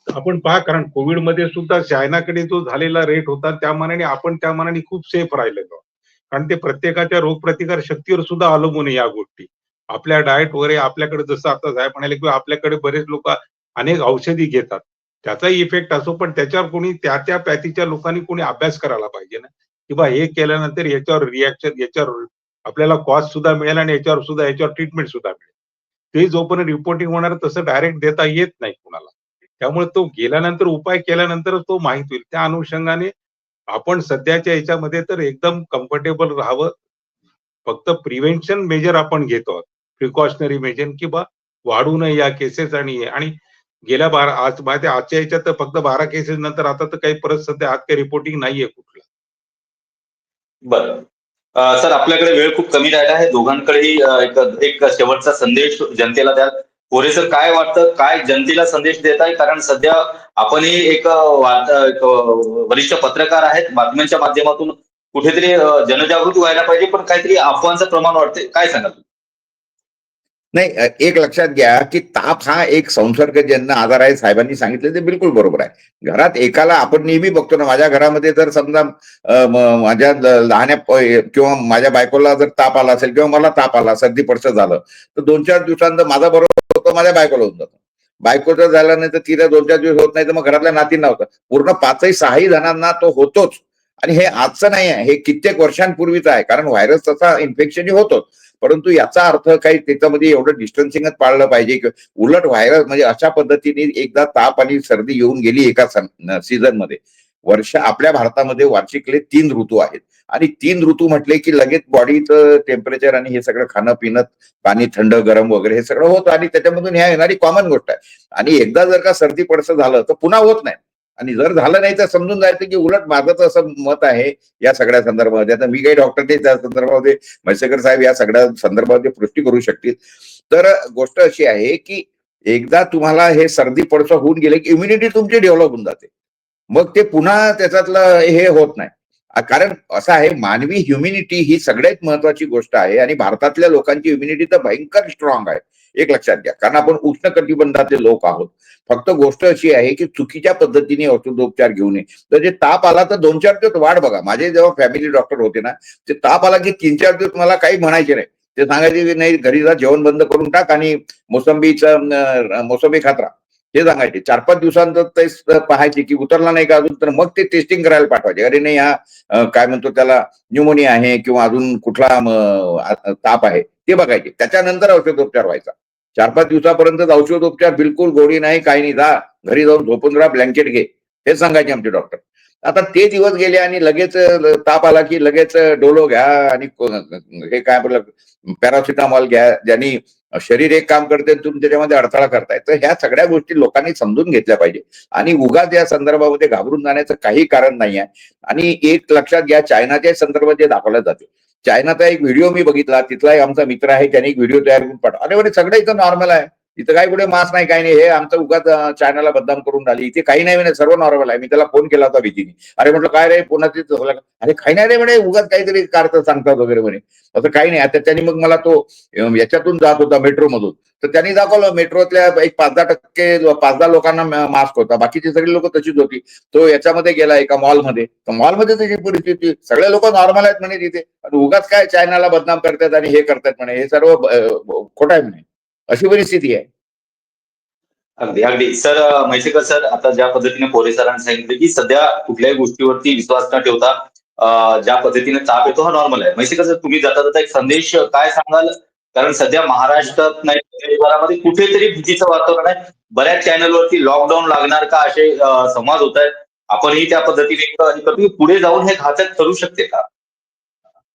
आपण पहा, कारण कोविडमध्ये सुद्धा चायनाकडे जो झालेला रेट होता त्या मानाने आपण त्या मानाने खूप सेफ राहिलेलो. कारण ते प्रत्येकाच्या रोगप्रतिकार शक्तीवर सुद्धा अवलंबून आहे या गोष्टी. आपल्या डाएट वगैरे आपल्याकडे जसं आता साहेब म्हणाले किंवा आपल्याकडे बरेच लोक अनेक औषधी घेतात. त्याचाही इफेक्ट असो, पण त्याच्यावर कोणी त्या पॅथीच्या लोकांनी कोणी अभ्यास करायला पाहिजे ना, की बा हे केल्यानंतर याच्यावर रिॲक्शन, याच्यावर आपल्याला कॉस्ट सुद्धा मिळेल आणि याच्यावर ट्रीटमेंट सुद्धा मिळेल. ते जोपर्यंत रिपोर्टिंग होणार तसं डायरेक्ट देता येत नाही कुणाला. त्यामुळे तो गेल्यानंतर उपाय केल्यानंतरच तो माहित होईल. त्या अनुषंगाने आपण सध्याच्या याच्यामध्ये तर एकदम कम्फर्टेबल राहावं. फक्त प्रिव्हेन्शन मेजर आपण घेतो आहोत. प्रिकॉशनरी मेजर की वाढू नये या केसेस आणि गेल्या आज माहिती आजच्या याच्यात तर फक्त 12 केसेस नंतर आता तर काही परत सध्या आज काही रिपोर्टिंग नाहीये कुठलं. बरं. सर आपल्याकडे वेळ खूप कमी राहिला आहे. दोघांकडेही एक शेवटचा संदेश जनतेला द्या. कोरे सर काय वाटतं, काय जनतेला संदेश देत आहे? कारण सध्या आपणही एक वरिष्ठ पत्रकार आहेत. बातम्यांच्या माध्यमातून कुठेतरी जनजागृती व्हायला पाहिजे, पण काहीतरी अफवांचं प्रमाण वाढते. काय सांगाल? नाही, एक लक्षात घ्या की ताप हा एक संसर्गजन्य आजार आहे. साहेबांनी सांगितलं ते बिलकुल बरोबर आहे. घरात एकाला आपण नेहमी बघतो ना, माझ्या घरामध्ये जर समजा माझ्या लहान्या किंवा माझ्या बायकोला जर ताप आला असेल किंवा मला ताप आला, सर्दी पडसं झालं, तर 2-4 दिवसांत माझा बरोबर होतो, माझ्या बायकोला होऊन जातो. बायकोचं झालं नाही तर तिला 2-4 दिवस होत नाही, तर मग घरातल्या नातींना होतं. पूर्ण 5-6 जणांना तो होतोच. आणि हे आजचं नाही आहे, हे कित्येक वर्षांपूर्वीचं आहे. कारण व्हायरस तसा इन्फेक्शन होतोच. परंतु याचा अर्थ काही त्याच्यामध्ये एवढं डिस्टन्सिंगच पाळलं पाहिजे की उलट व्हायरस म्हणजे अशा पद्धतीने एकदा ताप आणि सर्दी येऊन गेली एका सीझन मध्ये. आपल्या भारतामध्ये वार्षिकले 3 ऋतू आहेत आणि 3 ऋतू म्हटले की लगेच बॉडीचं टेम्परेचर आणि हे सगळं खाणं पिणं, पाणी थंड गरम वगैरे हे सगळं होतं आणि त्याच्यामधून ह्या येणारी कॉमन गोष्ट आहे. आणि एकदा जर का सर्दी पडसं झालं तर पुन्हा होत नाही. आणि जर झालं नाही तर समजून जायचं की उलट माझं तर असं मत आहे या सगळ्या संदर्भामध्ये. आता मी काही डॉक्टर नाही त्या संदर्भामध्ये, म्हैसेकर साहेब या सगळ्या संदर्भामध्ये पुष्टी करू शकतील. तर गोष्ट अशी आहे की एकदा तुम्हाला हे सर्दी पडसं होऊन गेले की इम्युनिटी तुमची डेव्हलप होऊन जाते. मग ते पुन्हा त्याच्यातलं हे होत नाही. कारण असं आहे, मानवी ह्युमिनिटी ही सगळ्यात महत्वाची गोष्ट आहे आणि भारतातल्या लोकांची ह्युमिनिटी तर भयंकर स्ट्रॉंग आहे. एक लक्षात घ्या, कारण आपण उष्ण कटिबंधातले लोक आहोत. फक्त गोष्ट अशी आहे की चुकीच्या पद्धतीने औषधोपचार घेऊ नये. तर जे ताप आला तर 2-4 दिवस वाट बघा. माझे जेव्हा फॅमिली डॉक्टर होते ना, ते ताप आला की 3-4 दिवस मला काही म्हणायचे नाही. ते सांगायचे की नाही, घरी जा, जेवण बंद करून टाक आणि मोसंबी खात राहा, हे सांगायचे. 4-5 दिवसांत ते पाहायचे की उतरला नाही का अजून, तर मग ते टेस्टिंग करायला पाठवायचे. अरे नाही, हा काय म्हणतो त्याला न्यूमोनिया आहे किंवा अजून कुठला ताप आहे ते बघायचे. त्याच्यानंतर औषधोपचार व्हायचा. 4-5 दिवसापर्यंत औषधोपचार बिलकुल गोडी नाही, काही नाही. जा घरी जाऊन झोपून राहा, ब्लँकेट घे, हे सांगायचे आमचे डॉक्टर. आता ते दिवस गेले आणि लगेच ताप आला की लगेच डोलो घ्या आणि हे काय आपलं पॅरासिटामॉल घ्या, ज्यांनी शरीर एक काम करते तुम्ही त्याच्यामध्ये अडथळा करताय. तर ह्या सगळ्या गोष्टी लोकांनी समजून घेतल्या पाहिजे आणि उगाच या संदर्भामध्ये घाबरून जाण्याचं काही कारण नाही आहे. आणि एक लक्षात घ्या, चायनाच्या संदर्भात जे दाखवलं जाते, चायनाचा एक व्हिडिओ मी बघितला, तिथला एक आमचा मित्र आहे, त्याने एक व्हिडिओ तयार करून पाठवला. अरे सगळं इथं नॉर्मल आहे, इथं काही कुठे मास्क नाही, काही नाही, हे आमचं उगाच चायनाला बदनाम करून राहिली, इथे काही नाही म्हणे, सर्व नॉर्मल आहे. मी त्याला फोन केला होता भीतीने. अरे म्हटलं काय रे, पुन्हा अरे काही नाही रे म्हणे, उगाच काहीतरी कारचं सांगतात वगैरे म्हणे. असं काही नाही. आता त्यांनी मग मला तो याच्यातून जात होता मेट्रोमधून, तर त्यांनी दाखवलं मेट्रोतल्या एक 5-10% 5-10 लोकांना मास्क होता, बाकीची सगळी लोक तशीच होती. तो याच्यामध्ये गेला एका मॉलमध्ये, तर मॉलमध्ये त्याची परिस्थिती, सगळे लोक नॉर्मल आहेत म्हणे तिथे. आणि उगाच काय चायनाला बदनाम करतात आणि हे करतात म्हणे, हे सर्व खोटं आहे म्हणे. अशी परिस्थिती आहे. अगदी अगदी सर. म्हैसेकर सर, आता ज्या पद्धतीने पोरे सरांनी सांगितलं की सध्या कुठल्याही गोष्टीवरती विश्वास न ठेवता ज्या पद्धतीने ताप येतो हा नॉर्मल आहे. म्हैसेकर सर, तुम्ही जाता जाता एक संदेश काय सांगाल? कारण सध्या महाराष्ट्रात नाही, देशभरामध्ये कुठेतरी भीतीचं वातावरण आहे. बऱ्याच चॅनलवरती लॉकडाऊन लागणार का असे संवाद होत आहेत. आपणही त्या पद्धतीने पुढे जाऊन हे घातक ठरू शकते का?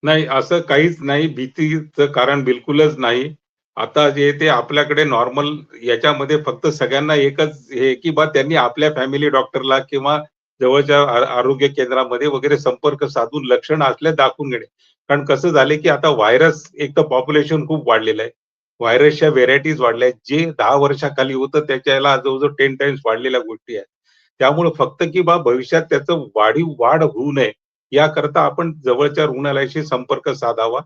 नाही, असं काहीच नाही. भीतीचं कारण बिलकुलच नाही. आता जे ते आपल्याकडे नॉर्मल याच्यामध्ये फक्त सगळ्यांना एकच हे की बा त्यांनी आपल्या फॅमिली डॉक्टरला किंवा जवळच्या आरोग्य केंद्रामध्ये वगैरे संपर्क साधून लक्षण असले दाखवून घेणे. कारण कसं झाले की आता व्हायरस, एक तर पॉप्युलेशन खूप वाढलेलं आहे. व्हायरसच्या व्हेरायटीज वाढल्या आहेत. जे 10 वर्षाखाली होतं त्याच्याला जवळजवळ 10 टाइम्स वाढलेल्या गोष्टी आहेत. त्यामुळे फक्त की बा भविष्यात त्याचं वाढ होऊ नये याकरता आपण जवळच्या रुग्णालयाशी संपर्क साधावा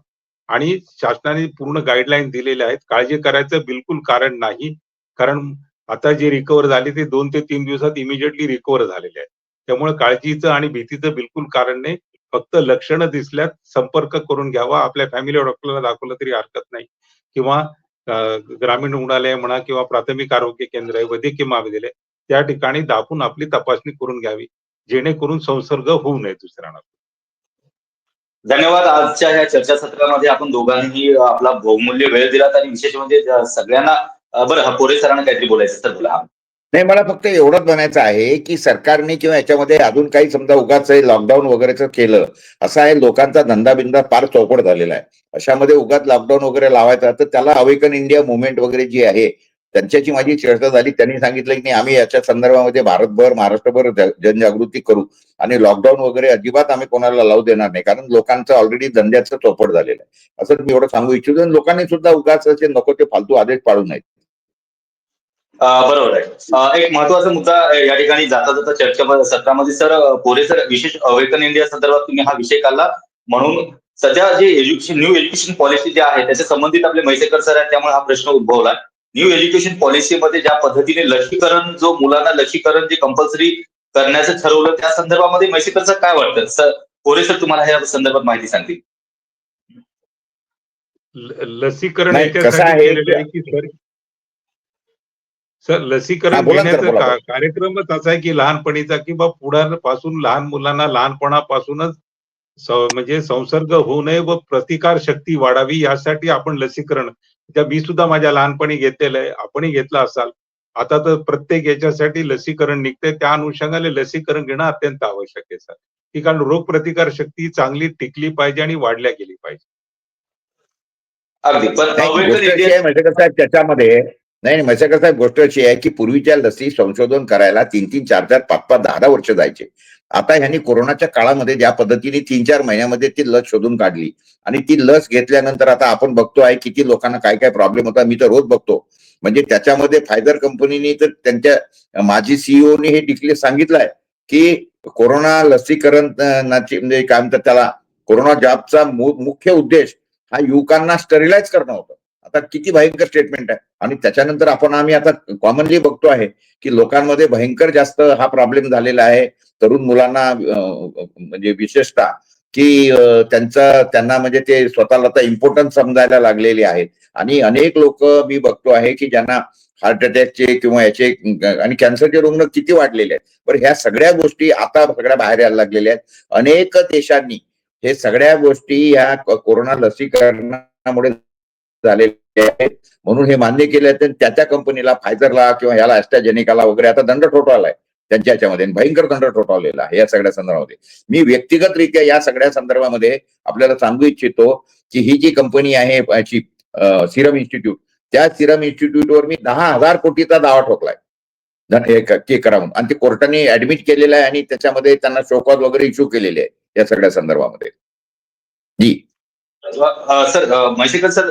आणि शासनाने पूर्ण गाईडलाईन दिलेल्या आहेत. काळजी करायचं बिलकुल कारण नाही. कारण आता जे रिकव्हर झाले ते 2 ते 3 दिवसात इमिजिएटली रिकव्हर झालेले आहेत. त्यामुळे काळजीचं आणि भीतीचं बिलकुल कारण नाही. फक्त लक्षणं दिसल्यात संपर्क करून घ्यावा. आपल्या फॅमिली डॉक्टरला दाखवलं तरी हरकत नाही किंवा ग्रामीण रुग्णालय म्हणा किंवा प्राथमिक आरोग्य केंद्र आहे, वैद्यकीय महाविद्यालय, त्या ठिकाणी दाखवून आपली तपासणी करून घ्यावी, जेणेकरून संसर्ग होऊ नये दुसऱ्यांना. धन्यवाद. आजच्या ह्या चर्चासत्रामध्ये आपण दोघांनी आपला बहुमूल्य वेळ दिलात आणि विशेष म्हणजे सगळ्यांना बरं, पोरे सरांना काहीतरी बोलायचं तर बोला. नाही, मला फक्त एवढंच म्हणायचं आहे की सरकारने किंवा याच्यामध्ये अजून काही समजा उगाच लॉकडाऊन वगैरेच केलं, असं आहे, लोकांचा धंदा फार चौपट झालेला आहे. अशामध्ये उगाच लॉकडाऊन वगैरे लावायचा तर त्याला अवेकन इंडिया मुवमेंट वगैरे जी आहे त्यांच्याशी माझी चर्चा झाली. त्यांनी सांगितलं की नाही, आम्ही याच्या संदर्भामध्ये भारतभर महाराष्ट्रभर जनजागृती करू आणि लॉकडाऊन वगैरे अजिबात आम्ही कोणाला लावू देणार नाही, कारण लोकांचं ऑलरेडी धंद्याचं चौपट झालेलं आहे. असं मी एवढं सांगू इच्छितो. आणि लोकांनी सुद्धा उगाच असे नको ते फालतू आदेश पाळू नयेत. बरोबर आहे. एक महत्वाचा मुद्दा या ठिकाणी जाता जाता चर्चा सत्रामध्ये सर, पोरे सर, विशेष अवेकन इंडिया संदर्भात तुम्ही हा विषय काढला म्हणून सध्या जे न्यू एज्युकेशन पॉलिसी जी आहे त्याच्या संबंधित आपले म्हैसेकर सर आहेत, त्यामुळे हा प्रश्न उद्भवला. न्यू एज्युकेशन पॉलिसीमध्ये ज्या पद्धतीने लसीकरण, जो मुलांना लसीकरण जे कंपल्सरी करण्याचं ठरवलं, त्या संदर्भामध्ये म्हैसेकर सर काय वाटतं? सर कोरे सर तुम्हाला या संदर्भात माहिती सांगतील. लसीकरण नाही, कसं याच्यासाठी आहे केलेलं आहे की सर हा, लसीकरण बोला ना सर, घेण्याचा बोला बोला. कार्यक्रमच असा आहे की लहानपणीचा, की बा पुढापासून लहान मुलांना लहानपणापासूनच म्हणजे संसर्ग होऊ नये व प्रतिकार शक्ती वाढावी, यासाठी आपण लसीकरण, मी सुद्धा माझ्या लहानपणी घेतलेलं आहे, आपणही घेतलं असाल. आता तर प्रत्येक याच्यासाठी लसीकरण निघतंय, त्या अनुषंगाने लसीकरण घेणं अत्यंत आवश्यक आहे सर, की कारण रोग प्रतिकार शक्ती चांगली टिकली पाहिजे आणि वाढल्या गेली पाहिजे. अगदी. पण नाही, गोष्ट अशी आहे म्हैसेकर साहेब, त्याच्यामध्ये नाही म्हैसेकर साहेब, गोष्ट अशी आहे की पूर्वीच्या लसी संशोधन करायला 3-3, 4-4, 5-5, 10-10 वर्ष जायचे. आता ह्यांनी कोरोनाच्या काळामध्ये ज्या पद्धतीने 3-4 महिन्यामध्ये ती लस शोधून काढली आणि ती लस घेतल्यानंतर आता आपण बघतो आहे किती लोकांना काय काय प्रॉब्लेम होता. मी तर रोज बघतो. म्हणजे त्याच्यामध्ये फायझर कंपनीने तर त्यांच्या माजी सीईओनी हे डिक्लेअर सांगितलंय की कोरोना लसीकरणाची म्हणजे काय म्हणतात त्याला, कोरोना जॉबचा मुख्य उद्देश हा युवकांना स्टरिलाइज करणं होतं. आता किती भयंकर स्टेटमेंट आहे. आणि त्याच्यानंतर आम्ही आता कॉमनली बघतो आहे की लोकांमध्ये भयंकर जास्त हा प्रॉब्लेम झालेला आहे. तरुण मुलांना म्हणजे विशेषतः की त्यांना म्हणजे ते स्वतःला आता इम्पॉर्टन्स समजायला लागलेले आहेत. आणि अनेक लोक मी बघतो आहे की ज्यांना हार्ट अटॅकचे किंवा याचे आणि कॅन्सरचे रुग्ण किती वाढलेले आहेत. बरं, ह्या सगळ्या गोष्टी आता सगळ्या बाहेर यायला लागलेल्या आहेत. अनेक देशांनी हे सगळ्या गोष्टी ह्या कोरोना लसीकरणामुळे झालेल्या आहेत म्हणून हे मान्य केले. त्या कंपनीला, फायझरला किंवा याला ॲस्ट्राझेनेकाला वगैरे आता दंड ठोठावलाय त्यांच्या याच्यामध्ये, भयंकर दंड ठोठावलेला आहे या सगळ्या संदर्भामध्ये. मी व्यक्तिगतरित्या या सगळ्या संदर्भामध्ये आपल्याला सांगू इच्छितो की ही जी कंपनी आहे याची सिरम इन्स्टिट्यूट, त्या सिरम इन्स्टिट्यूटवर मी 10,000 कोटीचा दावा ठोकलाय के करावून, आणि ते कोर्टाने ऍडमिट केलेलं आहे आणि त्याच्यामध्ये त्यांना शोकॉज वगैरे इश्यू केलेले आहे या सगळ्या संदर्भामध्ये. जी सर, म्हैसेकर सर,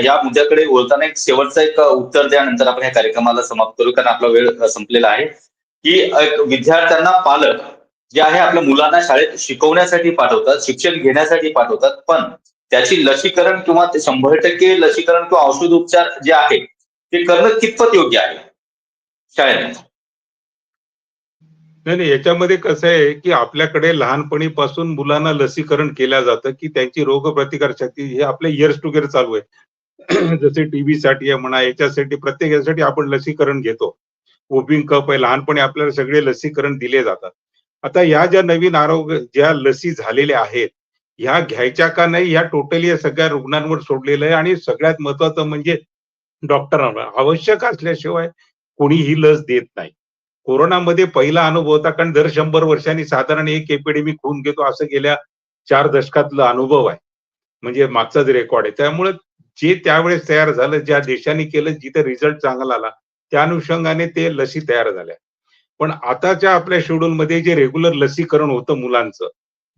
या मुद्द्याकडे बोलताना एक शेवटचं एक उत्तर द्या, नंतर आपण या कार्यक्रमाला समाप्त करू, कारण आपला वेळ संपलेला आहे. की विद्यार्थ्यांना पालक जे आहे आपल्या मुलांना शाळेत शिकवण्यासाठी पाठवतात, शिक्षण घेण्यासाठी पाठवतात, पण त्याची लसीकरण किंवा ते 100% लसीकरण किंवा औषधोपचार जे आहे ते करणं कितपत योग्य आहे शाळेत? नाही, याच्यामध्ये कसं आहे की आपल्याकडे लहानपणीपासून मुलांना लसीकरण केलं जातं की त्यांची रोगप्रतिकार शक्ती, हे आपले इयर्स टुगेदर चालू आहे. जसे टीबी साठी आहे म्हणा, याच्यासाठी प्रत्येक यासाठी आपण लसीकरण घेतो. वोपिंग कप आहे, लहानपणी आपल्याला सगळे लसीकरण दिले जातात. आता ह्या ज्या नवीन आरोग्य ज्या लसी झालेल्या आहेत, ह्या घ्यायच्या का नाही, ह्या टोटली या सगळ्या रुग्णांवर सोडलेलं आहे. आणि सगळ्यात महत्वाचं म्हणजे डॉक्टरांना आवश्यक असल्याशिवाय कोणी ही लस देत नाही. कोरोनामध्ये पहिला अनुभव होता, कारण दर 100 वर्षांनी साधारण एक एपिडेमिक होऊन घेतो, असं गेल्या 4 दशकातला अनुभव आहे. म्हणजे मागचाच रेकॉर्ड आहे. त्यामुळे जे त्यावेळेस तयार झालं, ज्या देशांनी केलं, जिथे रिझल्ट चांगला आला, त्या अनुषंगाने ते लसी तयार झाल्या. पण आताच्या आपल्या शेड्यूलमध्ये जे रेग्युलर लसीकरण होतं मुलांचं,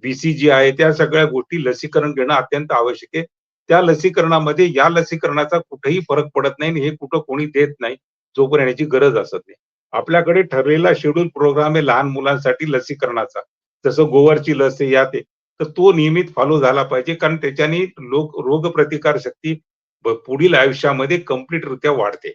BCG आहे, त्या सगळ्या गोष्टी लसीकरण घेणं अत्यंत आवश्यक आहे. त्या लसीकरणामध्ये या लसीकरणाचा कुठेही फरक पडत नाही आणि हे कुठं कोणी देत नाही जोपर्यंत याची गरज असत नाही. आपल्याकडे ठरलेला शेड्यूल प्रोग्राम आहे लहान मुलांसाठी लसीकरणाचा, जसं गोवरची लस आहे, यात आहे, तर तो नियमित फॉलो झाला पाहिजे, कारण त्याच्याने रोग प्रतिकार शक्ती पुढील आयुष्यामध्ये कम्प्लीटरित्या वाढते.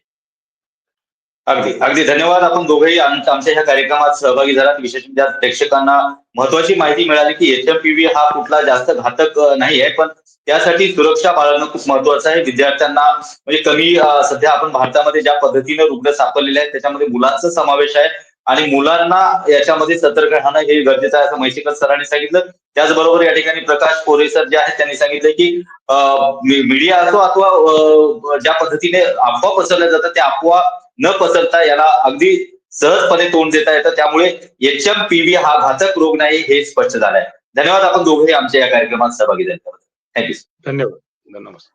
अगदी अगदी धन्यवाद. आपण दोघेही आमच्या ह्या कार्यक्रमात सहभागी झालात. विशेष म्हणजे प्रेक्षकांना महत्वाची माहिती मिळाली की HMPV हा कुठला जास्त घातक नाही आहे, पण त्यासाठी सुरक्षा बाळगणं खूप महत्वाचं आहे. विद्यार्थ्यांना म्हणजे कमी सध्या आपण भारतामध्ये ज्या पद्धतीने रुग्ण सापडलेले आहेत त्याच्यामध्ये मुलांचा समावेश आहे आणि मुलांना याच्यामध्ये सतर्क राहणं हे गरजेचं आहे, असं म्हैसेकर सरांनी सांगितलं. त्याचबरोबर या ठिकाणी प्रकाश कोरे सर जे आहेत त्यांनी सांगितलं की मीडिया असो अथवा ज्या पद्धतीने अफवा पसरल्या जातात त्या अफवा न पसरता याला अगदी सहजपणे तोंड देता येतं. त्यामुळे HMPV हा घातक रोग नाही हे स्पष्ट झालंय. धन्यवाद. आपण दोघेही आमच्या या कार्यक्रमात सहभागी झाल्याबद्दल. थँक्यू. धन्यवाद. नमस्कार.